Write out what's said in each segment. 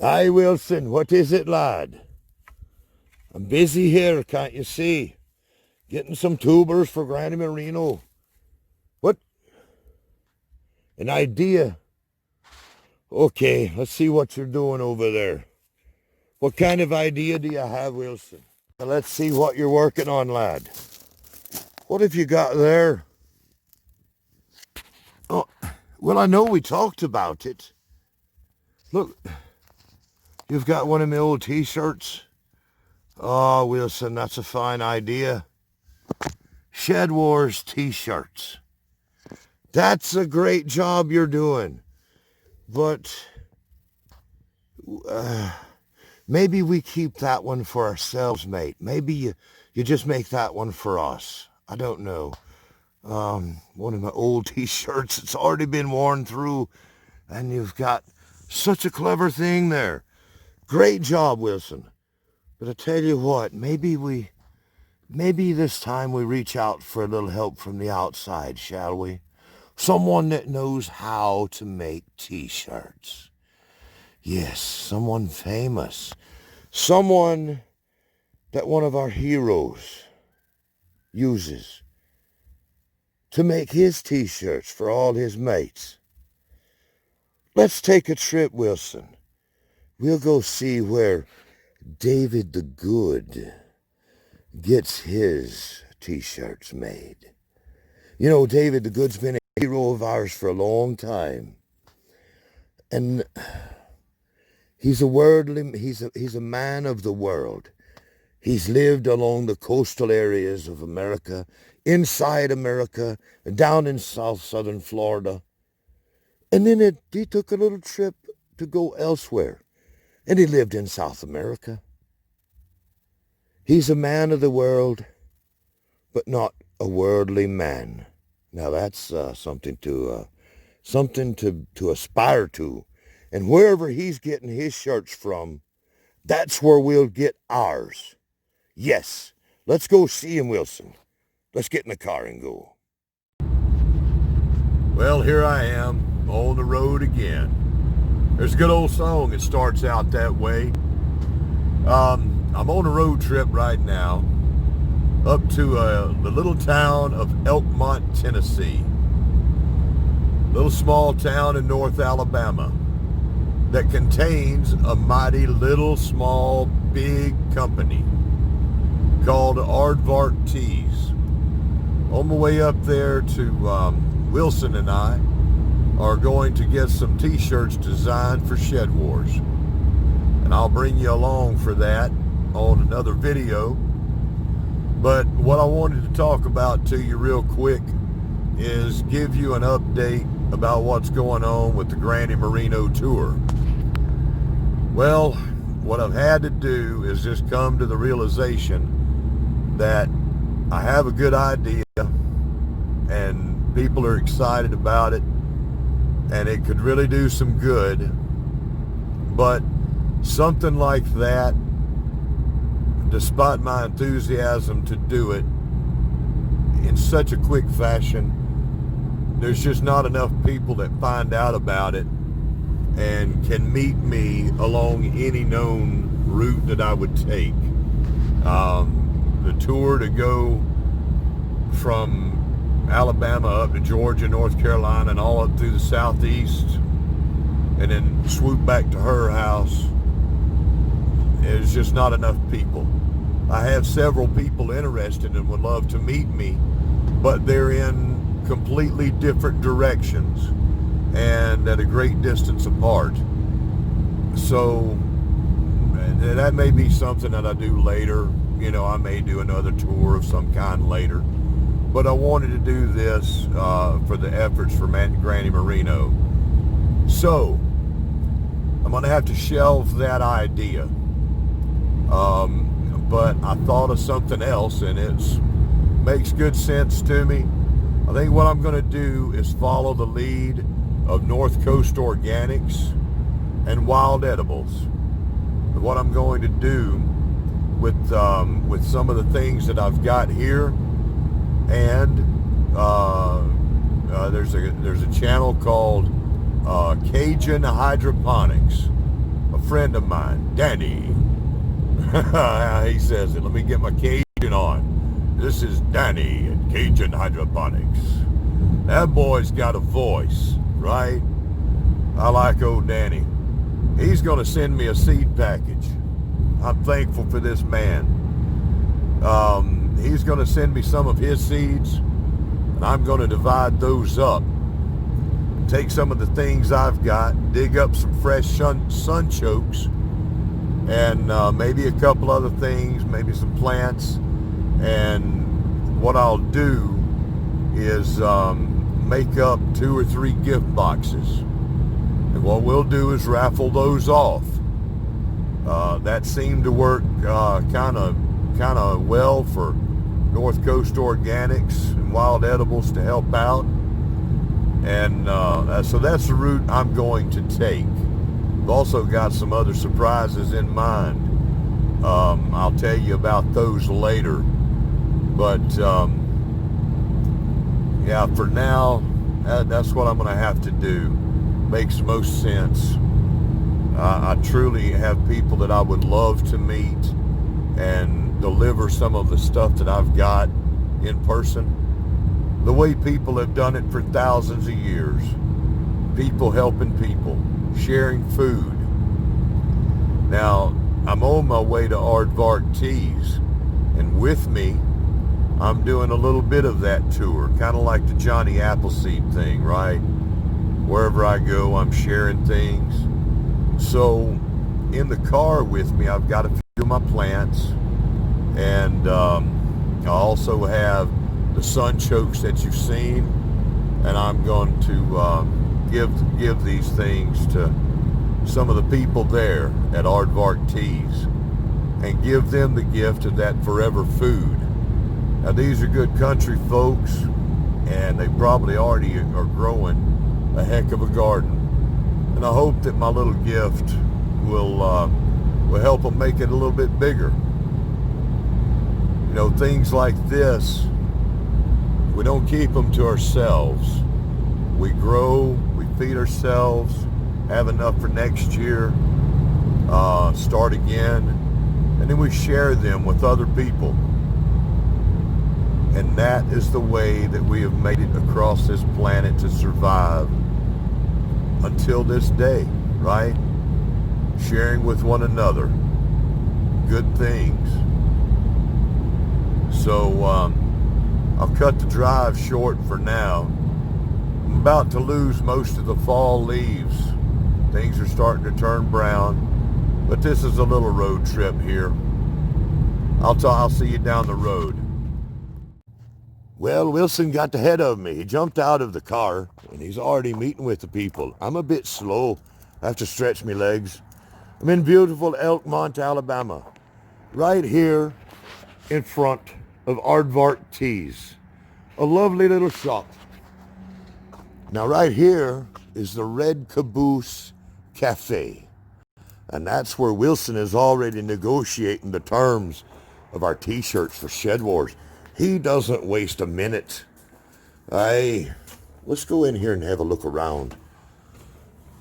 Aye, Wilson, what is it, lad? I'm busy here, can't you see? Getting some tubers for Granny Moreno. What? An idea? Okay, let's see what you're doing over there. What kind of idea do you have, Wilson? Well, let's see what you're working on, lad. What have you got there? Oh, well, I know we talked about it. Look, you've got one of my old t-shirts. Oh, Wilson, that's a fine idea. SHEDWARS t-shirts. That's a great job you're doing. But maybe we keep that one for ourselves, mate. Maybe you just make that one for us. I don't know. One of my old t-shirts, it's already been worn through, and you've got such a clever thing there. Great job, Wilson. But I tell you what, maybe this time we reach out for a little help from the outside, shall we? Someone that knows how to make t-shirts. Yes, someone famous. Someone that one of our heroes uses to make his t-shirts for all his mates. Let's take a trip, Wilson. We'll go see where David the Good gets his t-shirts made. You know, David the Good's been a hero of ours for a long time. And he's a man of the world. He's lived along the coastal areas of America, inside America, down in southern Florida. And then he took a little trip to go elsewhere. And he lived in South America. He's a man of the world, but not a worldly man. Now that's something to aspire to. And wherever he's getting his shirts from, that's where we'll get ours. Yes, let's go see him, Wilson. Let's get in the car and go. Well, here I am on the road again. There's a good old song that starts out that way. I'm on a road trip right now up to the little town of Elkmont, Tennessee. Little small town in North Alabama that contains a mighty little small big company called Aardvark Tees. On my way up there to Wilson and I are going to get some t-shirts designed for SHEDWARS. And I'll bring you along for that on another video. But what I wanted to talk about to you real quick is give you an update about what's going on with the Granny Moreno Tour. Well, what I've had to do is just come to the realization that I have a good idea and people are excited about it, and it could really do some good, but something like that, despite my enthusiasm to do it in such a quick fashion, there's just not enough people that find out about it and can meet me along any known route that I would take. The tour to go from Alabama up to Georgia, North Carolina, and all up through the southeast, and then swoop back to her house, is just not enough people. I have several people interested and would love to meet me, but they're in completely different directions and at a great distance apart. So that may be something that I do later. You know, I may do another tour of some kind later. But I wanted to do this for the efforts for Granny Moreno. So, I'm going to have to shelve that idea. But I thought of something else, and it makes good sense to me. I think what I'm going to do is follow the lead of North Coast Organics and Wild Edibles. And what I'm going to do with some of the things that I've got here, and there's a channel called Cajun Hydroponics, a friend of mine, Danny. He says it. Let me get my Cajun on. This is Danny at Cajun Hydroponics. That boy's got a voice, right? I like old Danny. He's going to send me a seed package. I'm thankful for this man. He's going to send me some of his seeds, and I'm going to divide those up. Take some of the things I've got, dig up some fresh sun chokes, and maybe a couple other things, maybe some plants. And what I'll do is make up 2 or 3 gift boxes. And what we'll do is raffle those off. That seemed to work kind of well for North Coast Organics and Wild Edibles to help out. And so that's the route I'm going to take. I've also got some other surprises in mind. I'll tell you about those later. But yeah, for now, that's what I'm going to have to do. Makes most sense. I truly have people that I would love to meet and deliver some of the stuff that I've got in person. The way people have done it for thousands of years. People helping people, sharing food. Now, I'm on my way to Aardvark Tees, and with me, I'm doing a little bit of that tour, kind of like the Johnny Appleseed thing, right? Wherever I go, I'm sharing things. So, in the car with me, I've got a few of my plants, and I also have the sun chokes that you've seen, and I'm going to give these things to some of the people there at Aardvark Tees and give them the gift of that forever food. Now these are good country folks, and they probably already are growing a heck of a garden, and I hope that my little gift will help them make it a little bit bigger. You know, things like this, we don't keep them to ourselves. We grow, we feed ourselves, have enough for next year, start again, and then we share them with other people. And that is the way that we have made it across this planet to survive until this day, right? Sharing with one another good things. So I'll cut the drive short for now. I'm about to lose most of the fall leaves. Things are starting to turn brown, but this is a little road trip here. I'll see you down the road. Well, Wilson got ahead of me. He jumped out of the car, and he's already meeting with the people. I'm a bit slow. I have to stretch my legs. I'm in beautiful Elkmont, Alabama, right here in front of Aardvark Tees, a lovely little shop. Now, right here is the Red Caboose Cafe, and that's where Wilson is already negotiating the terms of our t-shirts for SHEDWARS. He doesn't waste a minute. Hey, let's go in here and have a look around.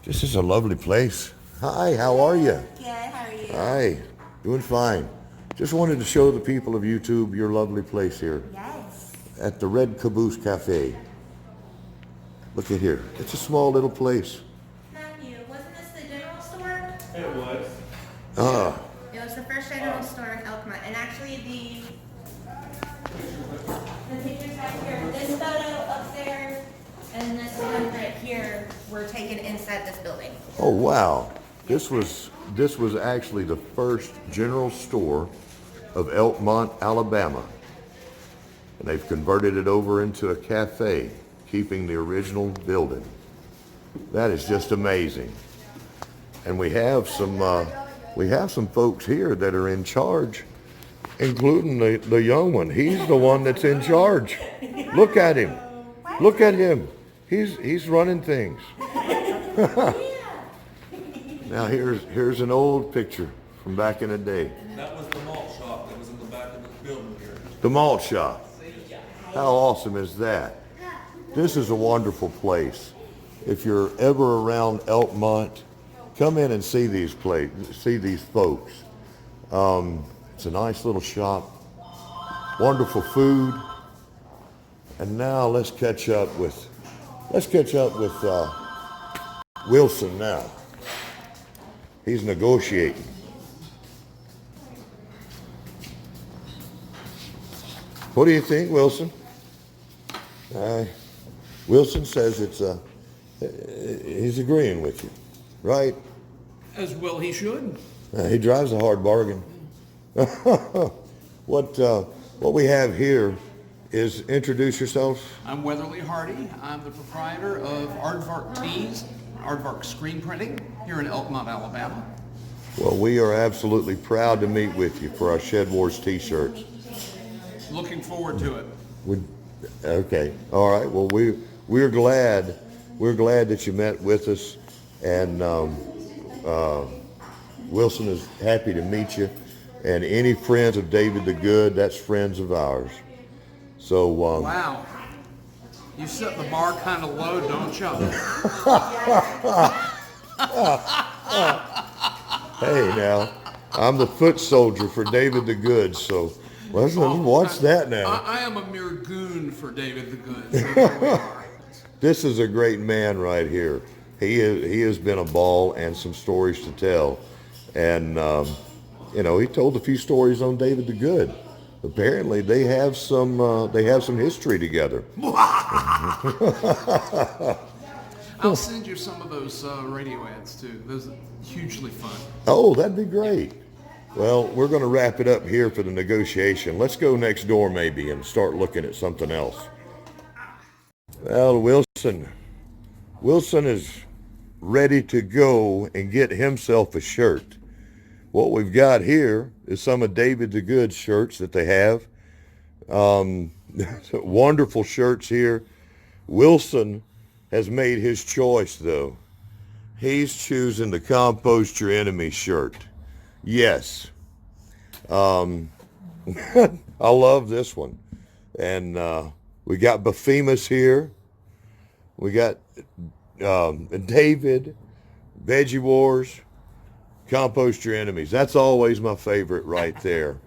This is a lovely place. Hi, how are you? Good, how are you? Hi, doing fine. Just wanted to show the people of YouTube your lovely place here. Yes. At the Red Caboose Cafe. Look at here. It's a small little place. Matthew, wasn't this the general store? It was. It was the first general store in Elkmont, and actually the pictures right here, this photo up there, and this one right here were taken inside this building. Oh, wow. This was actually the first general store of Elkmont, Alabama. And they've converted it over into a cafe, keeping the original building. That is just amazing. And we have some folks here that are in charge, including the young one. He's the one that's in charge. Look at him. Look at him. He's running things. Now here's an old picture from back in the day. That was the malt shop that was in the back of the building here. The malt shop. How awesome is that? This is a wonderful place. If you're ever around Elkmont, come in and see these folks. It's a nice little shop, wonderful food. And now let's catch up with Wilson now. He's negotiating. What do you think, Wilson? Wilson says he's agreeing with you, right? As well he should. He drives a hard bargain. What we have here is, introduce yourself. I'm Weatherly Hardy. I'm the proprietor of Aardvark Tees, Aardvark Screen Printing here in Elkmont, Alabama. Well, we are absolutely proud to meet with you for our SHEDWARS t-shirts. Looking forward to it. Okay, all right. Well, we're glad that you met with us, and Wilson is happy to meet you. And any friends of David the Good, that's friends of ours. So Wow, you set the bar kind of low, don't you? Hey, now I'm the foot soldier for David the Good, so let's watch that now. I am a mere goon for David the Good. So here we are. This is a great man right here. He has been a ball and some stories to tell, and he told a few stories on David the Good. Apparently, they have some history together. I'll send you some of those radio ads too. Those are hugely fun. Oh, that'd be great. Well, we're going to wrap it up here for the negotiation. Let's go next door maybe and start looking at something else. Well, Wilson is ready to go and get himself a shirt. What we've got here is some of David the Good's shirts that they have. Wonderful shirts here. Wilson has made his choice, though. He's choosing the Compost Your Enemy shirt. Yes. I love this one. And we got Baphemus here. We got David, Veggie Wars, Compost Your Enemies. That's always my favorite right there.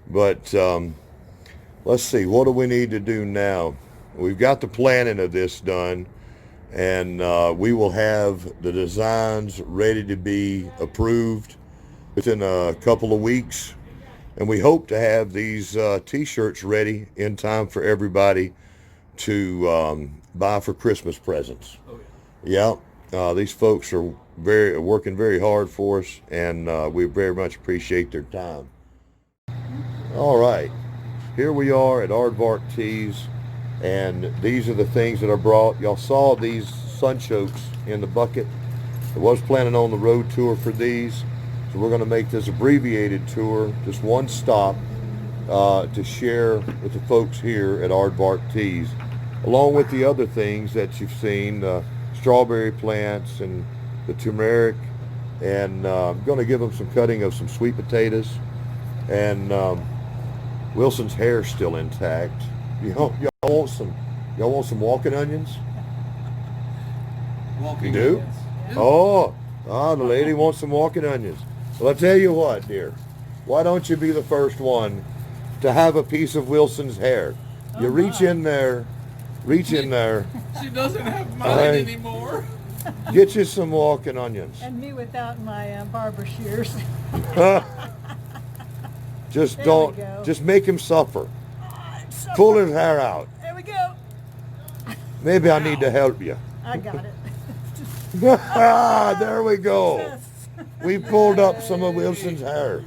But let's see, what do we need to do now? We've got the planning of this done, and we will have the designs ready to be approved within a couple of weeks. And we hope to have these t-shirts ready in time for everybody to buy for Christmas presents. Oh, yeah. Yeah, these folks are working very hard for us, and we very much appreciate their time. All right, here we are at Aardvark Tees, and these are the things that are brought. Y'all saw these sunchokes in the bucket. I was planning on the road tour for these, so we're going to make this abbreviated tour, just one stop, to share with the folks here at Aardvark Tees, along with the other things that you've seen, strawberry plants and the turmeric, and I'm going to give them some cutting of some sweet potatoes, and Wilson's hair's still intact. Y'all want some walking onions? Walking You do? onions. Yeah. Oh, the lady wants some walking onions. Well, I'll tell you what, dear. Why don't you be the first one to have a piece of Wilson's hair? You reach in there. She doesn't have mine Hey. anymore. Get you some walking onions. And me without my barber shears. Just There don't. we go. Just make him suffer. Pull his hair out. There we go. Maybe I need to help you. I got it. There we go. Yes. We pulled up some of Wilson's hair.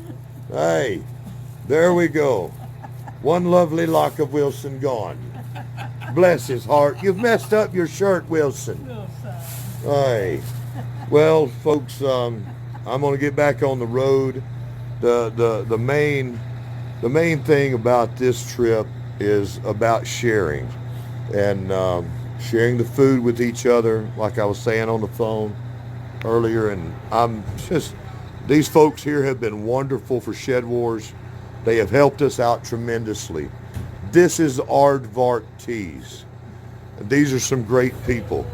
Hey, there we go. One lovely lock of Wilson gone. Bless his heart. You've messed up your shirt, Wilson. Oh, son. Hey. Well, folks, I'm going to get back on the road. The main thing about this trip is about sharing, and sharing the food with each other, like I was saying on the phone earlier. And these folks here have been wonderful for SHEDWARS. They have helped us out tremendously. This is Aardvark Tees. These are some great people.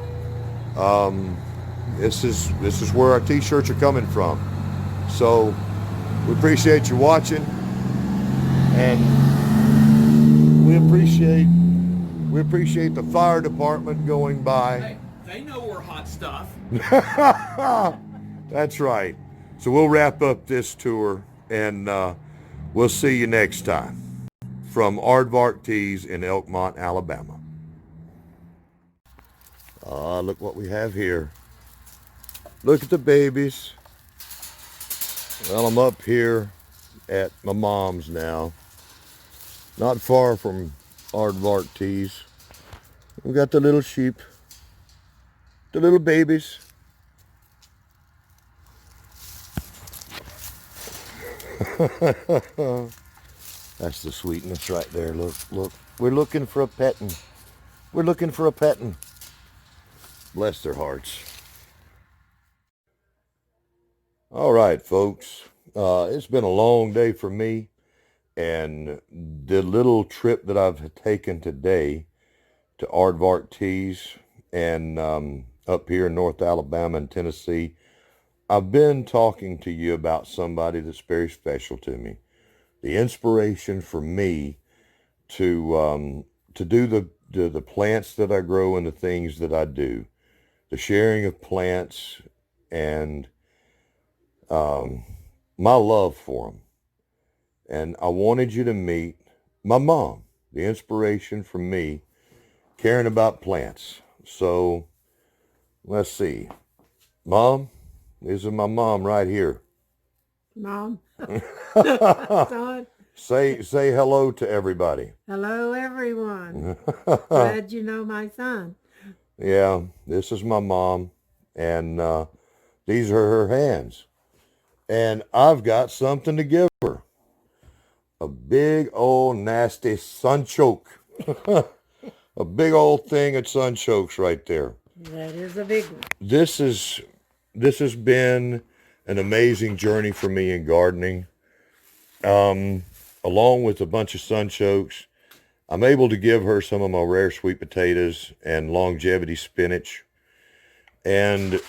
This is where our t-shirts are coming from. So we appreciate you watching, and we appreciate the fire department going by. Hey, they know we're hot stuff. That's right. So we'll wrap up this tour, and we'll see you next time from Aardvark Tees in Elkmont, Alabama. Look what we have here. Look at the babies. Well, I'm up here at my mom's now, not far from Aardvark Tees. We got the little sheep, the little babies. That's the sweetness right there. Look, look. We're looking for a petting. We're looking for a petting. Bless their hearts. All right, folks. It's been a long day for me, and the little trip that I've taken today to Aardvark Tees and up here in North Alabama and Tennessee, I've been talking to you about somebody that's very special to me. The inspiration for me to do the plants that I grow and the things that I do, the sharing of plants, and my love for them. And I wanted you to meet my mom, the inspiration for me caring about plants. So let's see. Mom, this is my mom right here. Mom. Son. Say hello to everybody. Hello, everyone. Glad you know my son. Yeah, this is my mom, and these are her hands. And I've got something to give her. A big old nasty sunchoke. A big old thing of sunchokes right there. That is a big one. This has been an amazing journey for me in gardening. Along with a bunch of sunchokes, I'm able to give her some of my rare sweet potatoes and longevity spinach. And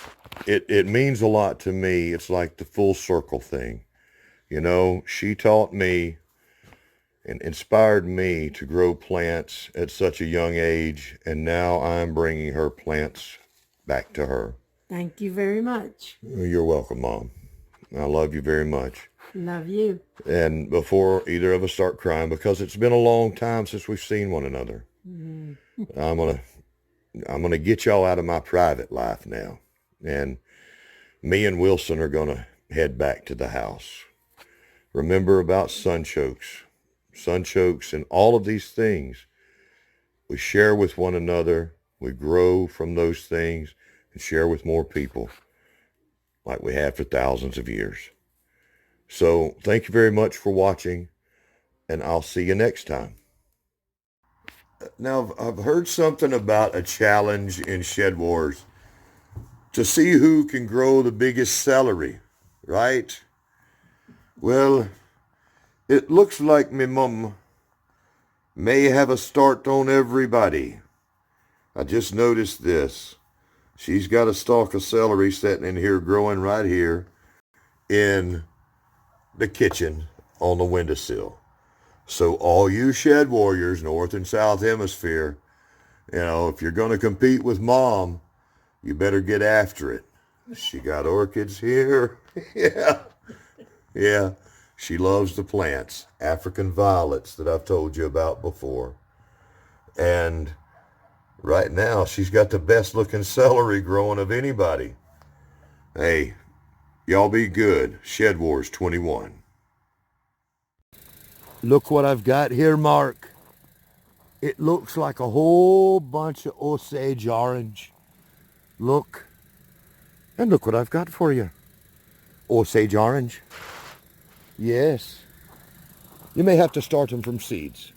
it means a lot to me. It's like the full circle thing. You know, she taught me and inspired me to grow plants at such a young age, and now I'm bringing her plants back to her. Thank you very much. You're welcome, Mom. I love you very much. Love you. And before either of us start crying, because it's been a long time since we've seen one another, I'm gonna get y'all out of my private life now, and me and Wilson are gonna head back to the house. Remember about sunchokes and all of these things. We share with one another. We grow from those things and share with more people like we have for thousands of years. So thank you very much for watching, and I'll see you next time. Now, I've heard something about a challenge in SHEDWARS to see who can grow the biggest celery, right? Well, it looks like me mum may have a start on everybody. I just noticed this. She's got a stalk of celery sitting in here, growing right here in the kitchen on the windowsill. So all you shed warriors, North and South Hemisphere, you know, if you're going to compete with Mom, you better get after it. She got orchids here. Yeah. She loves the plants, African violets that I've told you about before. And right now, she's got the best looking celery growing of anybody. Hey, y'all be good. SHEDWARS 21. Look what I've got here, Mark. It looks like a whole bunch of Osage orange. Look. And look what I've got for you. Osage orange. Yes. You may have to start them from seeds.